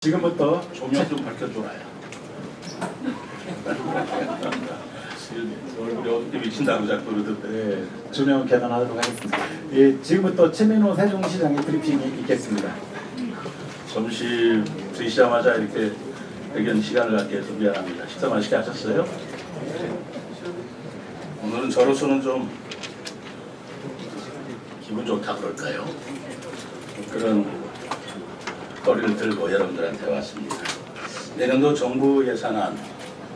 지금부터 조명 좀 밝혀줘라요. 얼굴이 어떻게 미친다고 자꾸 그러던데. 조명 개관하도록 하겠습니다. 예, 지금부터 최민호 세종시장의 브리핑이 있겠습니다. 점심 드시자마자 이렇게 의견 시간을 갖게 해서 미안합니다. 식사 맛있게 하셨어요? 오늘은 저로서는 좀 기분 좋다 그럴까요? 그런 거리를 들고 여러분들한테 왔습니다. 내년도 정부 예산안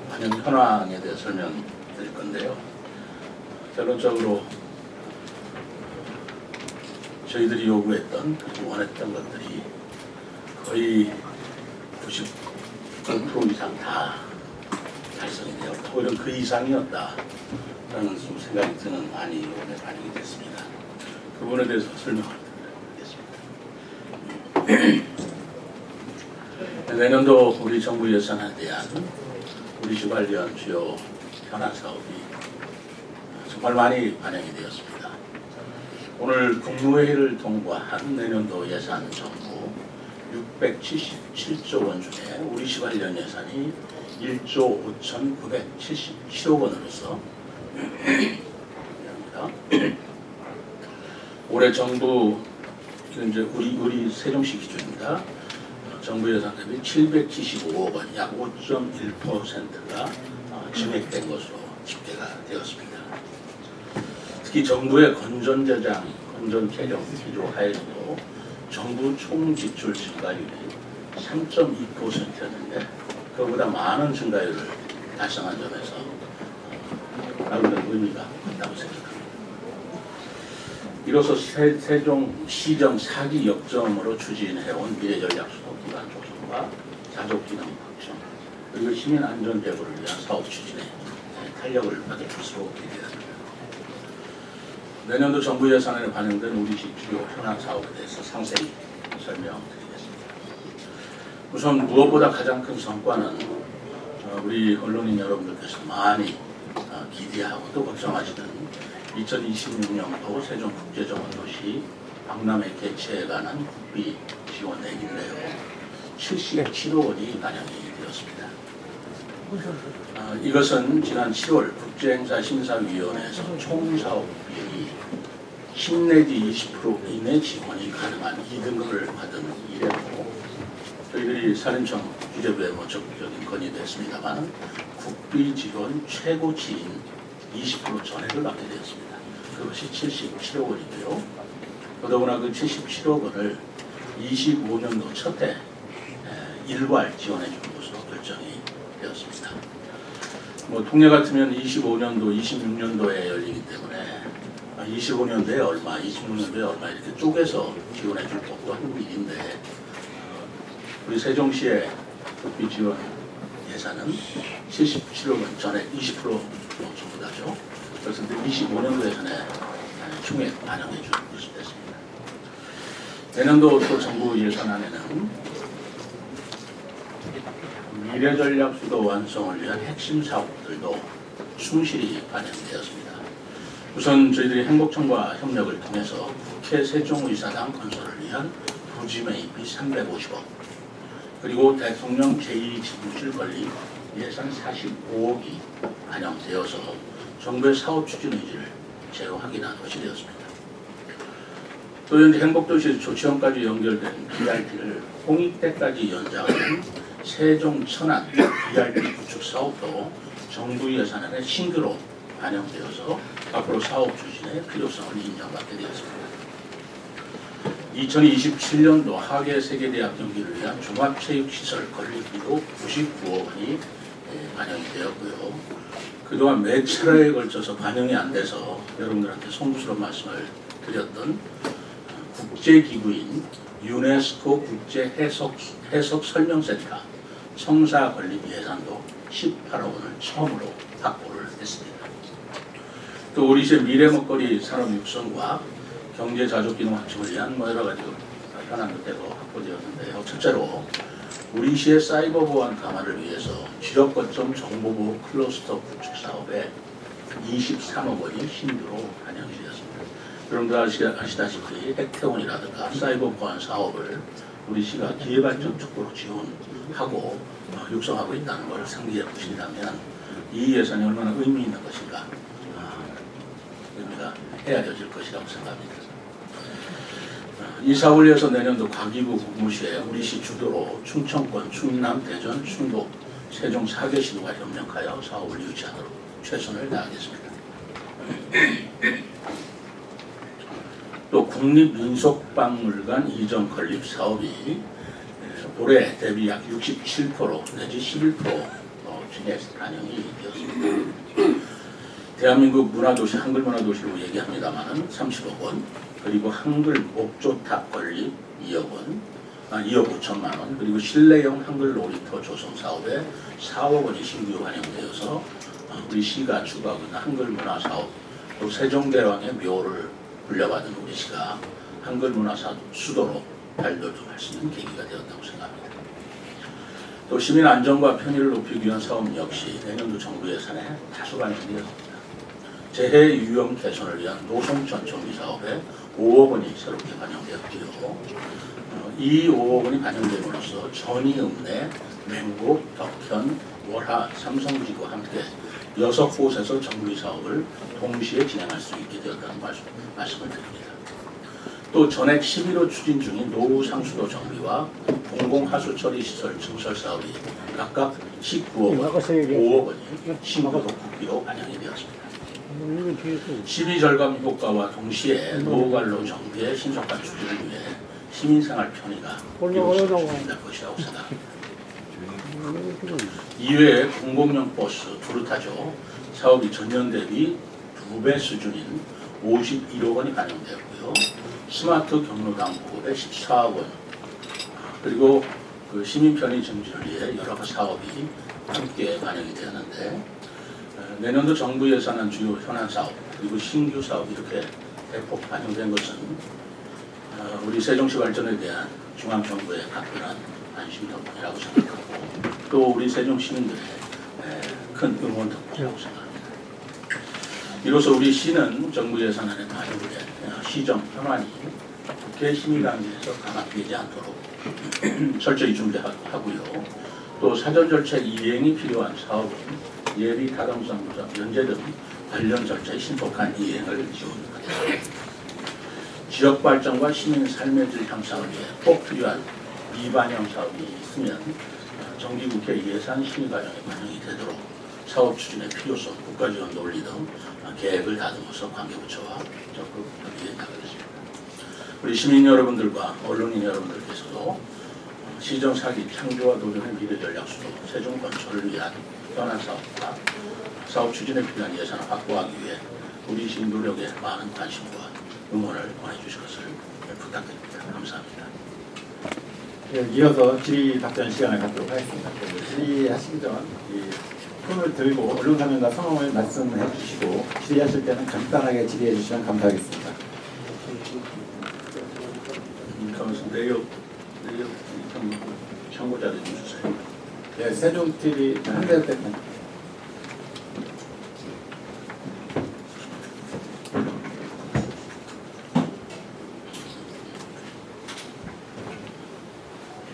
반영 현황에 대해 설명드릴 건데요. 결론적으로 저희들이 요구했던 그리고 원했던 것들이 거의 99% 이상 다 달성이 되었다. 오히려 그 이상이었다라는 좀 생각이 드는 안이 이번에 반영이 됐습니다. 그 부분에 대해서 설명을 드리겠습니다. 내년도 우리 정부 예산에 대한 우리 주 관련 주요 현안 사업이 정말 많이 반영이 되었습니다. 오늘 국무회의를 통과한 내년도 예산 정부 677조 원 중에 우리 시 관련 예산이 1조 5,977억 원으로서 올해 정부 이제 우리 세종시 기준입니다. 정부 예산 대비 775억 원, 약 5.1%가 증액된 것으로 집계가 되었습니다. 특히 정부의 건전재정, 건전개정 기조 하에서도 정부 총지출 증가율이 3.2%였는데 그보다 많은 증가율을 달성한 점에서 나름대로 의미가 있다고 생각합니다. 이로써 세종시정 4기 역점으로 추진해온 미래전략수도 기반 조성과 자족기능 확충 그리고 시민 안전 제고를 위한 사업 추진에 탄력을 받을 것으로 기대됩니다. 내년도 정부 예산안에 반영된 우리 시 주요 현안 사업에 대해서 상세히 설명드리겠습니다. 우선 무엇보다 가장 큰 성과는 우리 언론인 여러분들께서 많이 기대하고 또 걱정하시는 2026년도 세종국제정원도시 박람회 개최에 관한 국비 지원 내기인데요. 77억 원이 반영이 되었습니다. 이것은 지난 7월 국제행사심사위원회에서 총 사업비의 10 내지 20% 이내 지원이 가능한 2등급을 받은 이래로 저희들이 산림청 기재부에 적극적인 건의도 했습니다만 국비 지원 최고치인 20% 전액을 받게 되었습니다. 그것이 77억 원이고요. 더더구나 그 77억 원을 25년도 첫 해 일괄 지원해 주는 것으로 결정이 되었습니다. 통례 같으면 25년도, 26년도에 열리기 때문에 25년도에 얼마, 26년도에 얼마 이렇게 쪼개서 지원해 줄 법도 한 일인데 우리 세종시의 국비 지원 예산은 77억 원 전액 20% 전부 다죠. 그래서 25년도 예산에 총액 반영해 주는 것이 됐습니다. 내년도 또 정부 예산안에는 미래전략수도 완성을 위한 핵심 사업들도 충실히 반영되었습니다. 우선 저희들이 행복청과 협력을 통해서 국회 세종의사당 건설을 위한 부지 매입비 350억 그리고 대통령 제2지부실 건립 예산 45억이 반영되어서 정부의 사업 추진 의지를 재로 확인한 것이 되었습니다. 또 현재 행복도시 조치원까지 연결된 BRT를 홍익대까지 연장하는 세종 천안 BRT 구축 사업도 정부 예산안에 신규로 반영되어서 앞으로 사업 추진의 필요성을 인정받게 되었습니다. 2027년도 하계 세계대학 경기를 위한 종합체육시설 건립비도 99억 원이 반영이 되었고요. 그동안 몇 차례에 걸쳐서 반영이 안 돼서 여러분들한테 송구스러운 말씀을 드렸던 국제기구인 유네스코 국제해석설명센터 청사 건립 예산도 18억 원을 처음으로 확보를 했습니다. 또 우리 시의 미래먹거리 산업 육성과 경제 자족기능 확충을 위한 여러 가지 현안도 되고 확보되었는데요. 첫째로 우리 시의 사이버 보안 강화를 위해서 지역 거점 정보보호 클러스터 구축 사업에 23억 원이 신규로 반영이 되었습니다. 여러분들 아시다시피 핵태원이라든가 사이버 보안 사업을 우리 시가 기회발전 촉구로 지원하고 육성하고 있다는 걸 상기해 보신다면 이 예산이 얼마나 의미 있는 것인가, 의미가 헤아려질 것이라고 생각합니다. 이사 올려서 내년도 과기부 국무시에 우리 시 주도로 충청권, 충남, 대전, 충북, 세종 4개 시도가 협력하여 사업을 유치하도록 최선을 다하겠습니다. 또 국립민속박물관 이전 건립 사업이 올해 대비 약 67% 내지 11% 진행 반영이 되었습니다. 대한민국 문화도시, 한글 문화도시로 얘기합니다만 30억 원, 그리고 한글 목조탑 건립 2억 5천만 원, 그리고 실내형 한글 놀이터 조성 사업에 4억 원이 신규 반영되어서 우리 시가 추구하고 있는 한글 문화 사업, 또 세종대왕의 묘를 불려받은 우리 시가 한글 문화 수도로 발돋움할 수 있는 계기가 되었다고 생각합니다. 또 시민 안전과 편의를 높이기 위한 사업 역시 내년도 정부 예산에 다수 반영되었습니다. 재해 위험 개선을 위한 노송천 정비 사업에 5억 원이 새롭게 반영되었고요. 이 5억 원이 반영됨으로써 전이읍내, 맹국, 덕현, 월하, 삼성지구 함께 6곳에서 정비 사업을 동시에 진행할 수 있게 되었다는 말씀을 드립니다. 또 전액 11호 추진 중인 노후 상수도 정비와 공공하수 처리 시설 증설 사업이 각각 19억 원, 5억 원이 신규 국비로 반영이 되었습니다. 시비 절감 효과와 동시에 노후관로 정비의 신속한 추진을 위해 시민생활 편의가 이루어질 것이라고 생각합니다. 이외에 공공용 버스 두루타죠 사업이 전년 대비 2배 수준인 51억 원이 반영되었고요. 스마트 경로당 보급에 14억 원, 그리고 그 시민 편의 증진을 위해 여러 사업이 함께 반영이 되었는데, 내년도 정부 예산안 주요 현안 사업 그리고 신규 사업 이렇게 대폭 반영된 것은 우리 세종시 발전에 대한 중앙정부의 각별한 관심 덕분이라고 생각하고, 또 우리 세종 시민들의 큰 응원 덕분이라고 생각합니다. 이로써 우리 시는 정부 예산안에 반영된 시정 현안이 국회 심의관계에서 감압되지 않도록 철저히 준비하고요. 또 사전 절차 이행이 필요한 사업은 예비 타당성 면제 등 관련 절차의 신속한 이행을 지원하겠습니다. 지역 발전과 시민 삶의 질 향상을 위해 꼭 필요한 미반영 사업이 있으면 정기국회 예산 심의 과정에 반영이 되도록 사업 추진의 필요성, 국가 지원 논리 등 계획을 다듬어서 관계부처와 적극 협의해 나가겠습니다. 우리 시민 여러분들과 언론인 여러분들께서도 시정 사기 창조와 도전의 미래 전략 수도, 세종 건설을 위한 현안 사업과 사업 추진에 필요한 예산을 확보하기 위해 우리 시민 노력에 많은 관심과 응원을 보내주실 것을 부탁드립니다. 감사합니다. 네, 이어서 질의 답변 시간을 갖도록 하겠습니다. 질의하시기 전 손을 들고 언론사명과 성함을 말씀해 주시고 질의하실 때는 간단하게 질의해 주시면 감사하겠습니다. 내역 청구자들 좀 주세요. 네, 세종TV 한대혁 대표님.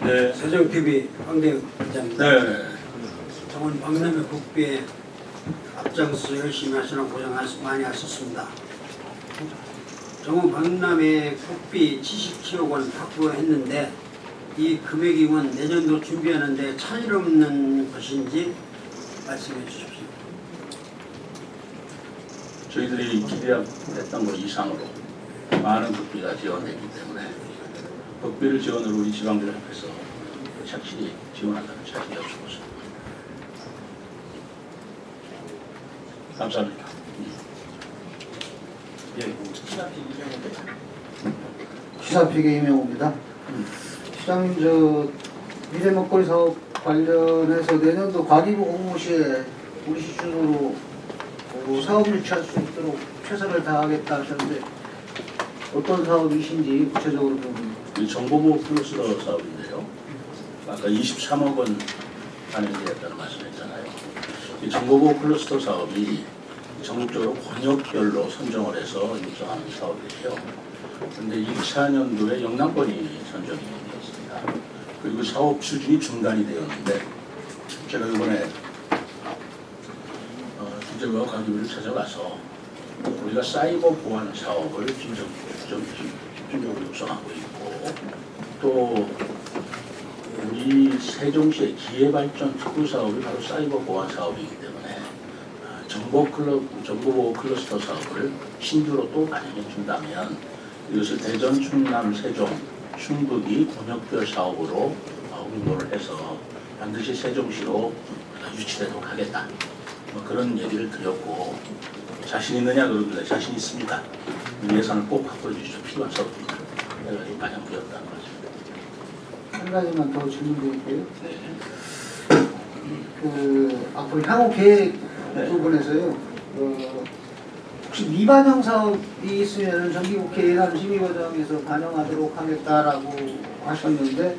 네. 세종TV 황대혁 기자입니다. 네. 정원 박람회 국비에 앞장서 열심히 하시는 고생 많이 하셨습니다. 정원 박람회 국비 70억 원 확보했는데 이 금액이 내년도 준비하는데 차질 없는 것인지 말씀해 주십시오. 저희들이 기대했던 것 이상으로 많은 국비가 지원되기 때문에 국비를 지원으로 우리 지방들 앞에서 착실히 지원한다는 자신이 없을 것입니다. 감사합니다. 예, 시사피계 이명호입니다. 시장님, 미래 먹거리 사업 관련해서 내년도 과기부 공무시에 우리 시 주도로 사업을 유치할 수 있도록 최선을 다하겠다 하셨는데 어떤 사업이신지 구체적으로 좀. 이 정보보호 클러스터 사업인데요. 아까 23억 원 반영되었다는 말씀했잖아요. 이 정보보호 클러스터 사업이 전국적으로 권역별로 선정을 해서 육성하는 사업이에요. 그런데 2024년도에 영남권이 선정이 되었습니다. 있습니다. 그리고 사업 추진이 중단이 되었는데 제가 이번에 기재부와 과기부를 찾아가서 우리가 사이버 보안 사업을 집중적으로 육성하고 있고 또 우리 세종시의 기회발전 특구 사업이 바로 사이버 보안 사업이기 때문에 정보보호 클러스터 사업을 신규로 또 반영해 준다면 이것을 대전, 충남, 세종, 충북이 권역별 사업으로 운동을 해서 반드시 세종시로 유치되도록 하겠다. 뭐 그런 얘기를 드렸고 자신 있느냐 그러길래 자신 있습니다. 예산을 꼭 확보해 주시죠. 필요한 사업입니다. 내가 반영되었다는 거죠. 한 가지만 더 질문드릴게요. 네. 앞으로 향후 계획 네. 부분에서요. 혹시 미반영 사업이 있으면 정기국회 예산 심의 과정에서 반영하도록 하겠다라고 하셨는데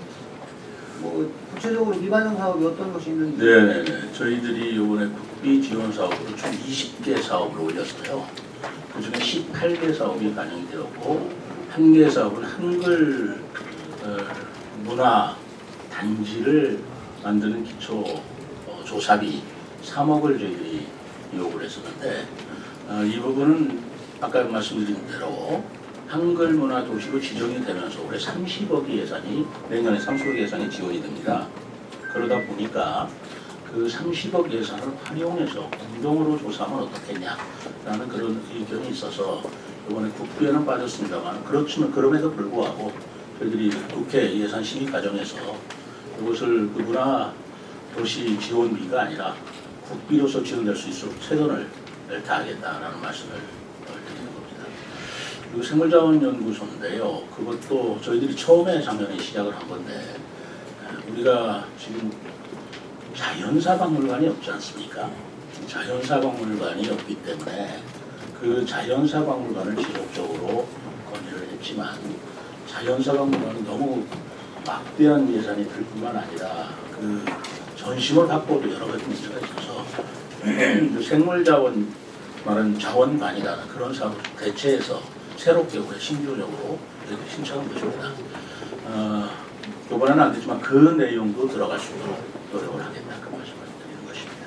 뭐 구체적으로 미반영 사업이 어떤 것이 있는지. 네네네. 저희들이 이번에 국비 지원 사업으로 총 20개 사업을 올렸어요. 그중에 18개 사업이 반영이 되었고 1개 사업은 한글 문화 단지를 만드는 기초 조사비 3억을 저희들이 요구를 했었는데 이 부분은 아까 말씀드린 대로 한글 문화 도시로 지정이 되면서 올해 30억의 예산이 내년에 30억 예산이 지원이 됩니다. 그러다 보니까 그 30억 예산을 활용해서 공동으로 조사하면 어떻겠냐라는 그런 의견이 있어서 이번에 국비에는 빠졌습니다만 그렇지만 그럼에도 불구하고 저희들이 국회 예산 심의 과정에서 이것을 그 문화 도시 지원비가 아니라 국비로서 지원될 수 있도록 최선을 다하겠다라는 말씀을 드리는 겁니다. 그리고 생물자원연구소인데요. 그것도 저희들이 처음에 작년에 시작을 한 건데 우리가 지금 자연사박물관이 없지 않습니까? 자연사박물관이 없기 때문에 그 자연사박물관을 지속적으로 건의를 했지만 자연사박물관은 너무 막대한 예산이 들 뿐만 아니라 그 전심을 확보도 여러 가지 문제가 있어서 생물자원 말하는 자원관이라는 그런 사업을 대체해서 새롭게 올해 신규적으로 이렇게 신청한 것입니다. 이번에는 안 되지만 그 내용도 들어갈 수 있도록 노력을 하겠다. 그 말씀을 드리는 것입니다.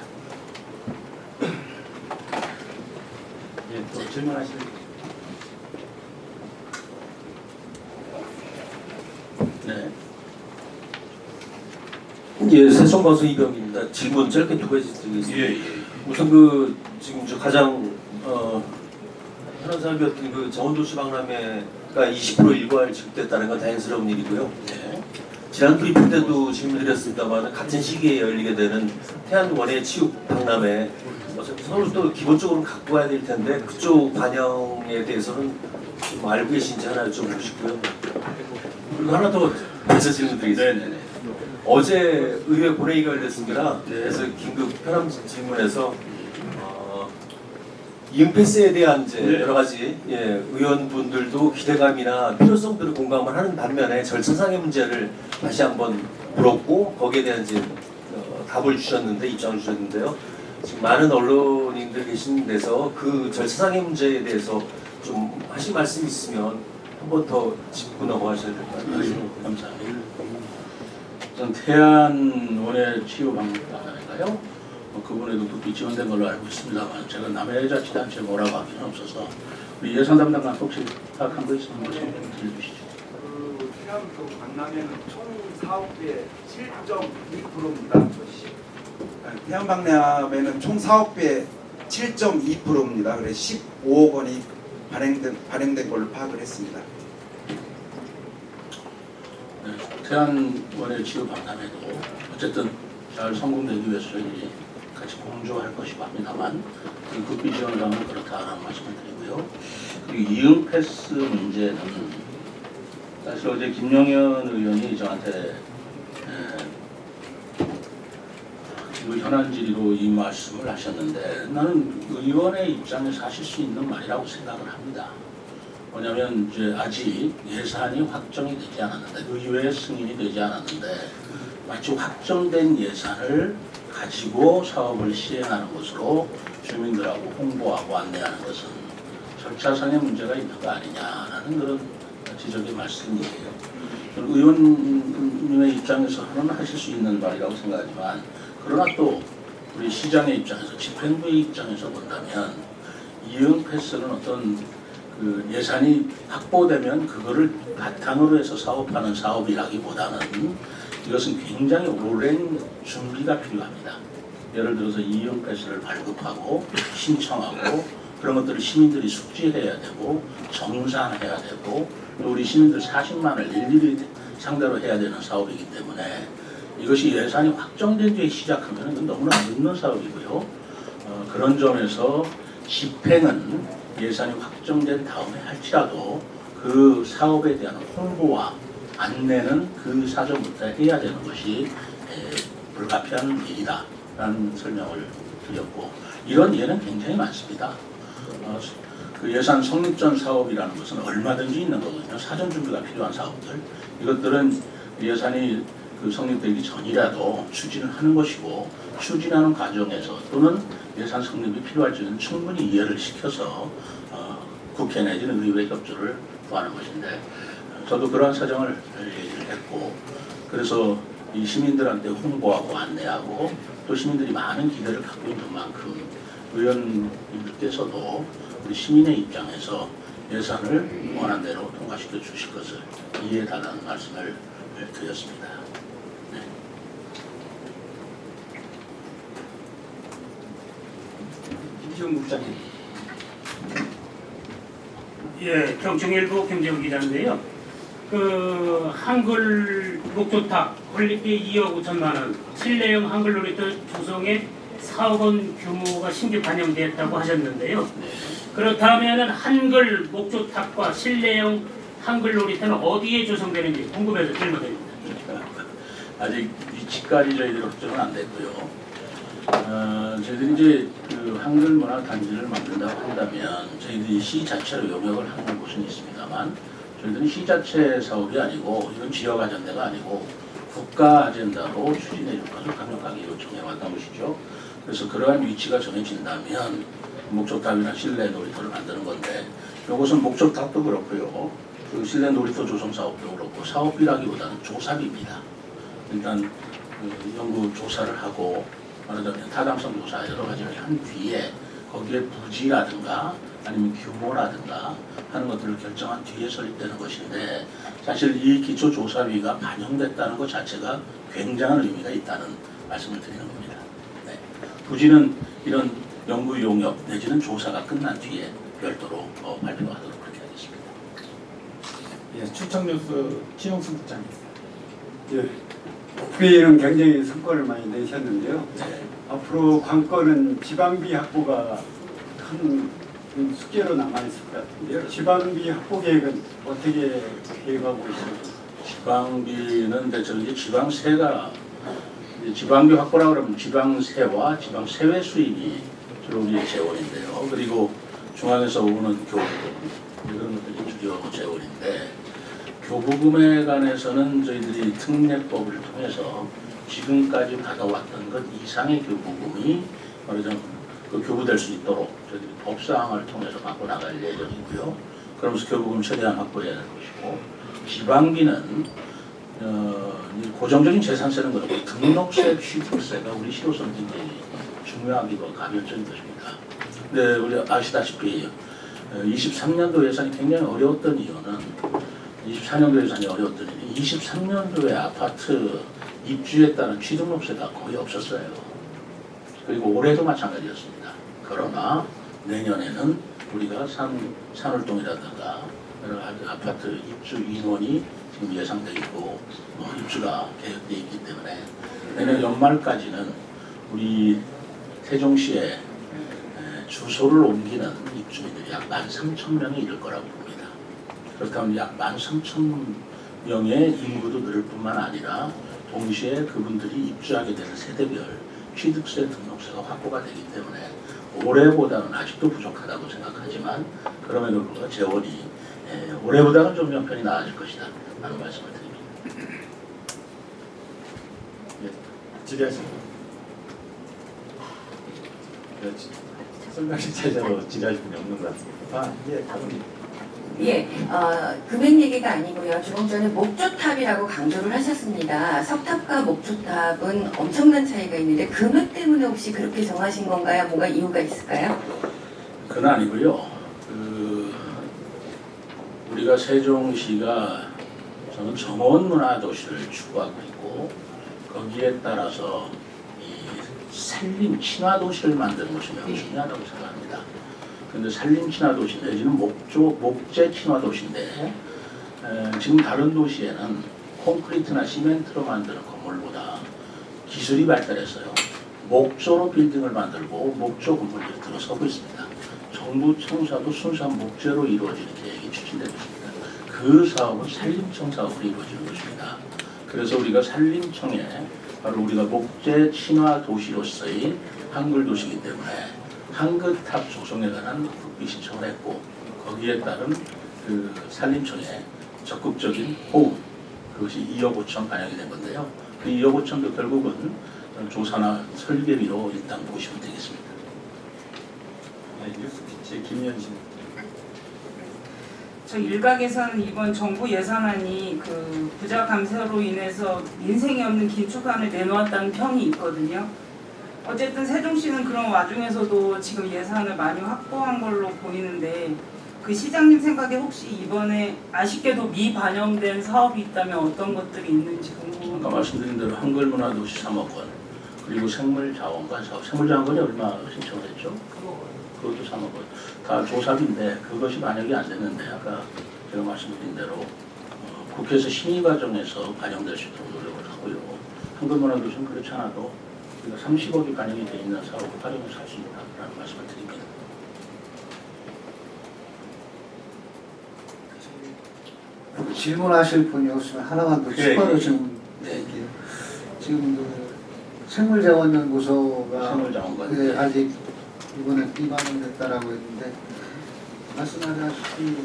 예, 또 질문하실. 네. 예, 세종방송 이병입니다. 질문 짧게 두 가지 드리겠습니다. 예. 우선 그 지금 저 가장 현안 사업이었던 그 정원도시 박람회가 20% 일괄 지급됐다는 건 다행스러운 일이고요. 네. 지난 브리핑 때도 질문드렸습니다만 같은 시기에 열리게 되는 태안 원예 치육 박람회 서로 또 기본적으로 갖고 가야 될 텐데 그쪽 반영에 대해서는 좀 알고 계신지 하나 여쭤보고 싶고요. 그리고 하나 더 먼저 질문드리겠습니다. 네네네. 어제 의회 본회의가 열렸습니다. 네. 그래서 긴급 현안 질문에서 이응 패스에 대한 이제 네. 여러 가지 의원분들도 기대감이나 필요성들을 공감을 하는 반면에 절차상의 문제를 다시 한번 물었고 거기에 대한 이제 답을 주셨는데 입장을 주셨는데요. 지금 많은 언론인들 계신 데서 그 절차상의 문제에 대해서 좀 하실 말씀 있으면 한 번 더 짚고 넘어가셔야 될 것 같아요. 감사합니다. 우선 태안 원예 치유 박람회인가요? 그분에도 국비 지원된 걸로 알고 있습니다만 제가 남해 자치단체 뭐라고 하기는 없어서 우리 예산 담당관 혹시 파악한 거 있으면 말씀 좀 들려주시죠. 그 태안 그 박람회는 총 사업비의 7.2%입니다. 태안 박람회는 총 사업비의 7.2%입니다. 그래서 15억 원이 발행된 걸로 파악을 했습니다. 네, 태안 원예 치유 박람회도 어쨌든 잘 성공되기 위해서 저희들이 같이 공조할 것이고 합니다만 그 국비 지원상은 그렇다라는 말씀을 드리고요. 그리고 이응 패스 문제는 사실 어제 김영현 의원이 저한테 그 현안 질의로 이 말씀을 하셨는데 나는 의원의 입장에서 하실 수 있는 말이라고 생각을 합니다. 뭐냐면 이제 아직 예산이 확정이 되지 않았는데 의회 승인이 되지 않았는데 마치 확정된 예산을 가지고 사업을 시행하는 것으로 주민들하고 홍보하고 안내하는 것은 절차상의 문제가 있는 거 아니냐라는 그런 지적의 말씀이에요. 의원님의 입장에서는 하실 수 있는 말이라고 생각하지만 그러나 또 우리 시장의 입장에서 집행부의 입장에서 본다면 이응 패스는 어떤 그 예산이 확보되면 그거를 바탕으로 해서 사업하는 사업이라기보다는 이것은 굉장히 오랜 준비가 필요합니다. 예를 들어서 이응 패스를 발급하고 신청하고 그런 것들을 시민들이 숙지해야 되고 정산해야 되고 또 우리 시민들 40만을 일일이 상대로 해야 되는 사업이기 때문에 이것이 예산이 확정된 뒤에 시작하면 이건 너무나 늦는 사업이고요. 그런 점에서 집행은 예산이 확정된 다음에 할지라도 그 사업에 대한 홍보와 안내는 그 사전부터 해야 되는 것이 불가피한 일이다라는 설명을 드렸고 이런 예는 굉장히 많습니다. 그 예산 성립 전 사업이라는 것은 얼마든지 있는 거거든요. 사전 준비가 필요한 사업들 이것들은 예산이 그 성립되기 전이라도 추진을 하는 것이고 추진하는 과정에서 또는 예산 성립이 필요할 때는 충분히 이해를 시켜서 국회 내지는 의회 협조를 구하는 것인데 저도 그러한 사정을 얘기를 했고 그래서 이 시민들한테 홍보하고 안내하고 또 시민들이 많은 기대를 갖고 있는 만큼 의원님들께서도 우리 시민의 입장에서 예산을 원한 대로 통과시켜 주실 것을 이해해달라는 말씀을 드렸습니다. 네. 김지훈 국장님. 예, 경청일보 김재훈 기자인데요. 그 한글 목조탑 건립비 2억 5천만 원, 실내형 한글 놀이터 조성에 4억 원 규모가 신규 반영됐다고 하셨는데요. 그렇다면은 한글 목조탑과 실내형 한글 놀이터는 어디에 조성되는지 궁금해서 질문드립니다. 아직 위치까지 저희들이 확정은 안 됐고요. 저희들이 이제 그 한글 문화 단지를 만든다고 한다면 저희들이 시 자체로 용역을 하는 곳은 있습니다만 저희들은 시 자체 사업이 아니고 이건 지역 아젠다가 아니고 국가 아젠다로 추진해 줄 것을 강력하게 요청해 왔던 것이죠. 그래서 그러한 위치가 정해진다면 목조탑이나 실내 놀이터를 만드는 건데 이것은 목조탑도 그렇고요. 그 실내 놀이터 조성 사업도 그렇고 사업비라기보다는 조사비입니다. 일단 그 연구 조사를 하고 말하자면 타당성 조사 여러 가지를 한 뒤에 거기에 부지라든가 아니면 규모라든가 하는 것들을 결정한 뒤에 설립되는 것인데 사실 이 기초조사비가 반영됐다는 것 자체가 굉장한 의미가 있다는 말씀을 드리는 겁니다. 네. 부지는 이런 연구 용역 내지는 조사가 끝난 뒤에 별도로 발표하도록 그렇게 하겠습니다. 예, 충청뉴스 지용승 국장님. 예, 국회의원은 굉장히 성과를 많이 내셨는데요. 네. 앞으로 관건은 지방비 확보가 큰 숙제로 남아있을 것 같은데요. 지방비 확보 계획은 어떻게 계획하고 있습니까? 지방비는 이제 지방세가 지방비 확보라 그러면 지방세와 지방세외 수입이 주로 우리의 재원인데요. 그리고 중앙에서 오는 교부금 이런 것들이 주요 재원인데 교부금에 관해서는 저희들이 특례법을 통해서 지금까지 받아왔던 것 이상의 교부금이 말하자면 그 교부될 수 있도록 저희들이 법사항을 통해서 갖고 나갈 예정이고요. 그러면서 교부금 최대한 확보해야 될 것이고 지방비는 고정적인 재산세는 그렇고 등록세, 취득세가 우리 시로서는 굉장히 중요하기도 가변적인 것입니다. 근데 우리 아시다시피 23년도 예산이 굉장히 어려웠던 이유는 24년도 예산이 어려웠던 이유는 23년도에 아파트 입주에 따른 취등록세가 거의 없었어요. 그리고 올해도 마찬가지였습니다. 그러나 내년에는 우리가 산울동이라든가 여러 가지 아파트 입주 인원이 지금 예상되어 있고 입주가 계획되어 있기 때문에 내년 연말까지는 우리 세종시에 주소를 옮기는 입주민들이 약 13,000명이 이를 거라고 봅니다. 그렇다면 약 13,000명의 인구도 늘을 뿐만 아니라 동시에 그분들이 입주하게 되는 세대별 취득세, 등록세가 확보가 되기 때문에 올해보다는 아직도 부족하다고 생각하지만 그럼에도 불구하고 재원이 올해보다는 좀 형편이 나아질 것이다 라는 말씀을 드립니다. 예, 질의하십니다. 설명식 제대로 질의하실 분이 없는 것 같습니다. 예, 가군님. 예, 금액 얘기가 아니고요. 조금 전에 목조탑이라고 강조를 하셨습니다. 석탑과 목조탑은 엄청난 차이가 있는데 금액 때문에 혹시 그렇게 정하신 건가요? 뭔가 이유가 있을까요? 그건 아니고요. 우리가 세종시가 저는 정원 문화 도시를 추구하고 있고 거기에 따라서 이 산림 친화 도시를 만드는 것이 매우 중요하다고 생각합니다. 그런데 산림 친화 도시 내지는 목재 친화 도시인데 지금 다른 도시에는 콘크리트나 시멘트로 만드는 건물보다 기술이 발달해서요. 목조로 빌딩을 만들고 목조 건물들이 들어서고 있습니다. 정부 청사도 순수한 목재로 이루어지는 계획이 추진되고 있습니다. 그 사업은 산림청 사업으로 이루어지는 것입니다. 그래서 우리가 산림청에 바로 우리가 목재 친화 도시로서의 한글 도시이기 때문에 한글탑 조성에 관한 국비 신청을 했고 거기에 따른 그 산림청의 적극적인 호응 그것이 2억 5천 반영이 된 건데요. 그 2억 5천도 결국은 조사나 설계비로 일단 보시면 되겠습니다. 네, 뉴스피치 김현진. 저 일각에서는 이번 정부 예산안이 그 부자 감세로 인해서 민생이 없는 긴축안을 내놓았다는 평이 있거든요. 어쨌든 세종시는 그런 와중에서도 지금 예산을 많이 확보한 걸로 보이는데 그 시장님 생각에 혹시 이번에 아쉽게도 미반영된 사업이 있다면 어떤 것들이 있는지 궁금합니다. 아까 말씀드린 대로 한글문화도시 3억 원 그리고 생물자원관 사업 생물자원관이 얼마 신청을 했죠? 그것도 3억 원. 다 조사비인데 그것이 반영이 안 됐는데 아까 제가 말씀드린 대로 국회에서 심의 과정에서 반영될 수 있도록 노력을 하고요. 한글문화도시는 그렇지 않아도 우리가 30억이 반영이 돼 있는 사업을 활용해서 할 수 있다라는 말씀을 드립니다. 질문하실 분이 없으면 하나만 더 추가로 좀 드릴게요. 지금 그 생물자원연구소가 생물자원관 아직 이번에 비반영됐다라고 했는데 말씀하셨듯이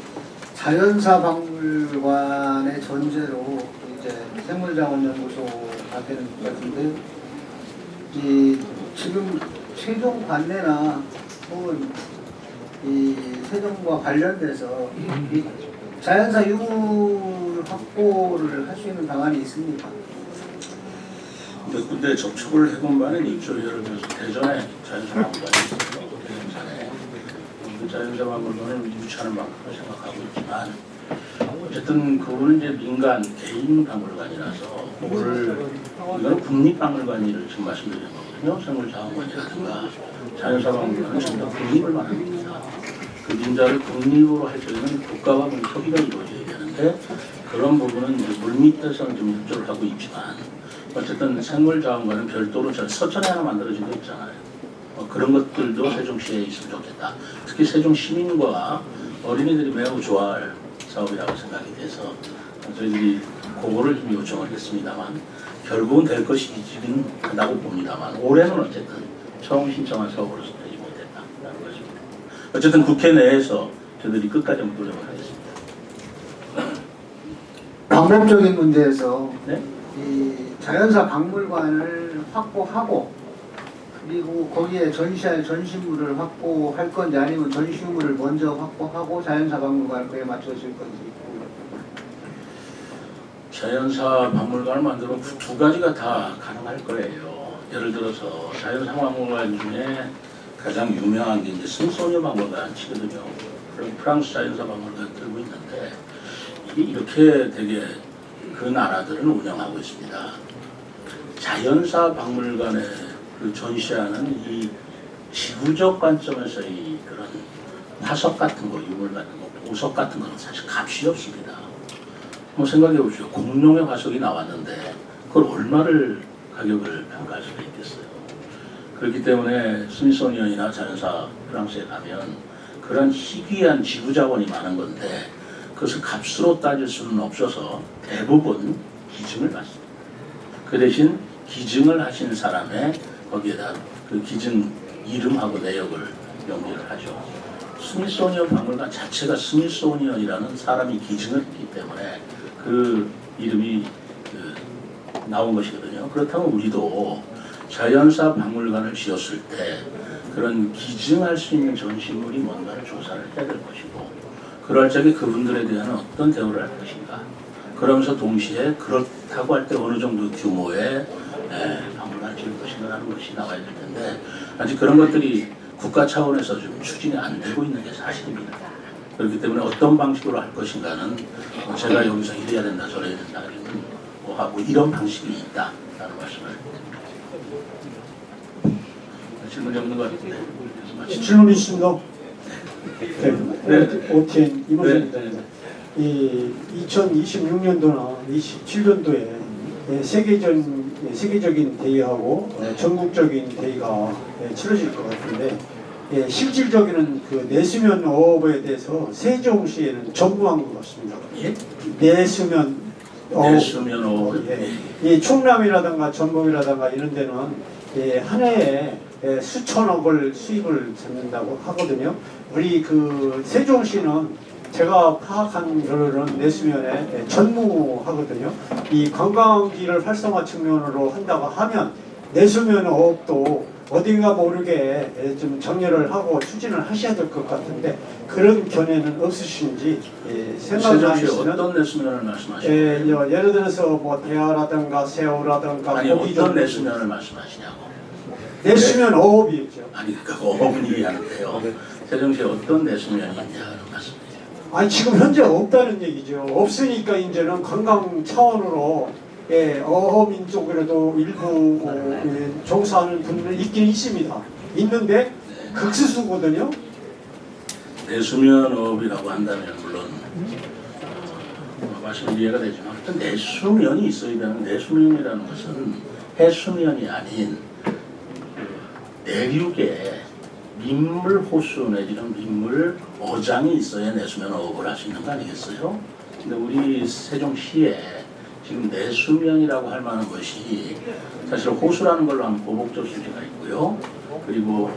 자연사 박물관의 전제로 이제 생물자원연구소가 되는 것 같은데 지금 세종 관내나 혹은 이 세종과 관련돼서 이 자연사 유물 확보를 할 수 있는 방안이 있습니까? 몇 군데 접촉을 해본 바는 있죠. 예를 들어서 대전에 자연사 박물관이 있어요. 대전산에 그 자연사 박물관을 유치하는 방법을 생각하고 있지만 어쨌든 그거는 이제 민간 개인 박물관이라서 이건 국립박물관을 지금 말씀드리는 거거든요. 생물자원관이라든가 자연사 박물관은 전부 국립을 말하는 겁니다. 그 민자를 국립으로 할 적에는 국가와 협의가 이루어져야 되는데 그런 부분은 이제 물밑에서는 좀 협조를 하고 있지만 어쨌든 생물자원관은 별도로 서천에 하나 만들어진 거 있잖아요. 그런 것들도 세종시에 있으면 좋겠다. 특히 세종 시민과 어린이들이 매우 좋아할 사업이라고 생각이 돼서 저희들이 그거를 좀 요청을 했습니다만 결국은 될 것이긴 하다고 봅니다만 올해는 어쨌든 처음 신청한 사업으로서 되지 못했다라는 것입니다. 어쨌든 국회 내에서 저희들이 끝까지 노력을 하겠습니다. 방법적인 문제에서 네? 이 자연사 박물관을 확보하고 그리고 거기에 전시할 전시물을 확보할 건지 아니면 전시물을 먼저 확보하고 자연사 박물관을 그에 맞춰질 건지. 자연사 박물관을 만들면 두 가지가 다 가능할 거예요. 예를 들어서 자연사 박물관 중에 가장 유명한 게 이제 스미소니언 박물관이거든요. 그럼 프랑스 자연사 박물관 들고 있는데 이게 이렇게 되게 그 나라들은 운영하고 있습니다. 자연사 박물관에 그 전시하는 이 지구적 관점에서의 그런 화석 같은 거, 유물 같은 거, 보석 같은 거는 사실 값이 없습니다. 한번 생각해 보십시오. 공룡의 화석이 나왔는데 그걸 얼마를 가격을 평가할 수가 있겠어요. 그렇기 때문에 스미소니언이나 자연사 프랑스에 가면 그런 희귀한 지구 자원이 많은 건데 그것을 값으로 따질 수는 없어서 대부분 기증을 받습니다. 그 대신 기증을 하신 사람의 거기에다 그 기증 이름하고 내역을 연결을 하죠. 스미소니언 박물관 자체가 스미소니언이라는 사람이 기증을 했기 때문에 그 이름이 나온 것이거든요. 그렇다면 우리도 자연사 박물관을 지었을 때 그런 기증할 수 있는 전시물이 뭔가를 조사를 해야 될 것이고 그럴 적에 그분들에 대한 어떤 대우를 할 것인가. 그러면서 동시에 그렇다고 할 때 어느 정도 규모의 방문을 줄 것인가라는 것이 나와야 될 텐데 아직 그런 것들이 국가 차원에서 좀 추진이 안 되고 있는 게 사실입니다. 그렇기 때문에 어떤 방식으로 할 것인가는 제가 여기서 이래야 된다 저래야 된다 뭐 하고 이런 방식이 있다라는 말씀을 질문이 없는 것 같은데 질문 있습니다. 네. OTN 이모입니다. 네. 이 2026년도나 27년도에 세계적인 대회하고 전국적인 대회가 치러질 것 같은데 실질적인 그 내수면 어업에 대해서 세종시에는 전무한 것 같습니다. 예? 내수면 내수면 어업 이 충남이라든가 전북이라든가 이런 데는 한 해에 수천억을 수입을 잡는다고 하거든요. 우리 그 세종시는 제가 파악한 결론은 내수면에 전무하거든요. 이 관광지를 활성화 측면으로 한다고 하면 내수면 어업도 어딘가 모르게 좀 정렬을 하고 추진을 하셔야 될 것 같은데 그런 견해는 없으신지 생각나시면 세종시 어떤 내수면을 말씀하시나요? 예를 들어서 뭐 대하라든가 새우라든가 아니 고기 어떤 등 내수면을 말씀하시냐고. 내수면 어업이죠. 아니 그러니까 어업은 이해하는데요. 세종시에 어떤 내수면이 있냐는 말씀이죠. 아니 지금 현재 없다는 얘기죠. 없으니까 이제는 관광 차원으로 어민 쪽으로도 일부 종사하는 분들 있긴 있습니다. 있는데 극소수거든요. 내수면 어업이라고 한다면 물론 말씀이 이해가 되지만 어떤 내수면이 있어야 되는 내수면이라는 것은 해수면이 아닌 내륙에 민물 호수 내지는 민물 어장이 있어야 내수면 어업을 할 수 있는 거 아니겠어요? 근데 우리 세종시에 지금 내수면이라고 할 만한 것이 사실 호수라는 걸로 하면 고목적 수지가 있고요. 그리고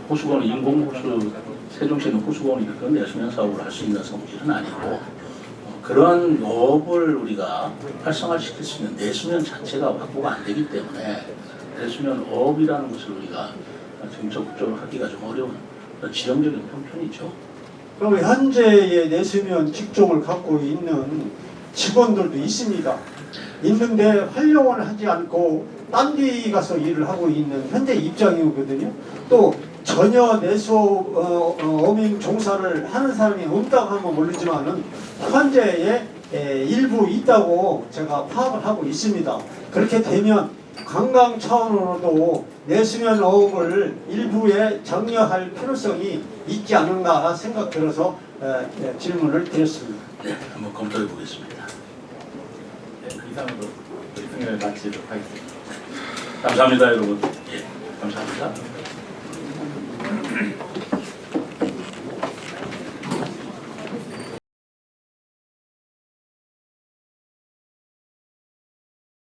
호수공원 인공호수 세종시에는 호수공원이니까 그건 내수면 사업을 할 수 있는 성질은 아니고 그런 어업을 우리가 활성화시킬 수 있는 내수면 자체가 확보가 안 되기 때문에 내수면 어업이라는 것을 우리가 적극적으로 하기가 좀 어려운 지형적인 형편이죠. 그럼 현재의 내수면 직종을 갖고 있는 직원들도 있습니다. 있는데 활용을 하지 않고 딴 데 가서 일을 하고 있는 현재 입장이거든요. 또 전혀 내수 어민 종사를 하는 사람이 없다고 하면 모르지만은 현재에 일부 있다고 제가 파악을 하고 있습니다. 그렇게 되면 관광 차원으로도 내수면 어업을 일부에 장려할 필요성이 있지 않은가 생각 들어서 질문을 드렸습니다. 네, 한번 검토해 보겠습니다. 네, 이상으로 브리핑을 마치도록 하겠습니다. 감사합니다, 여러분. 예, 감사합니다.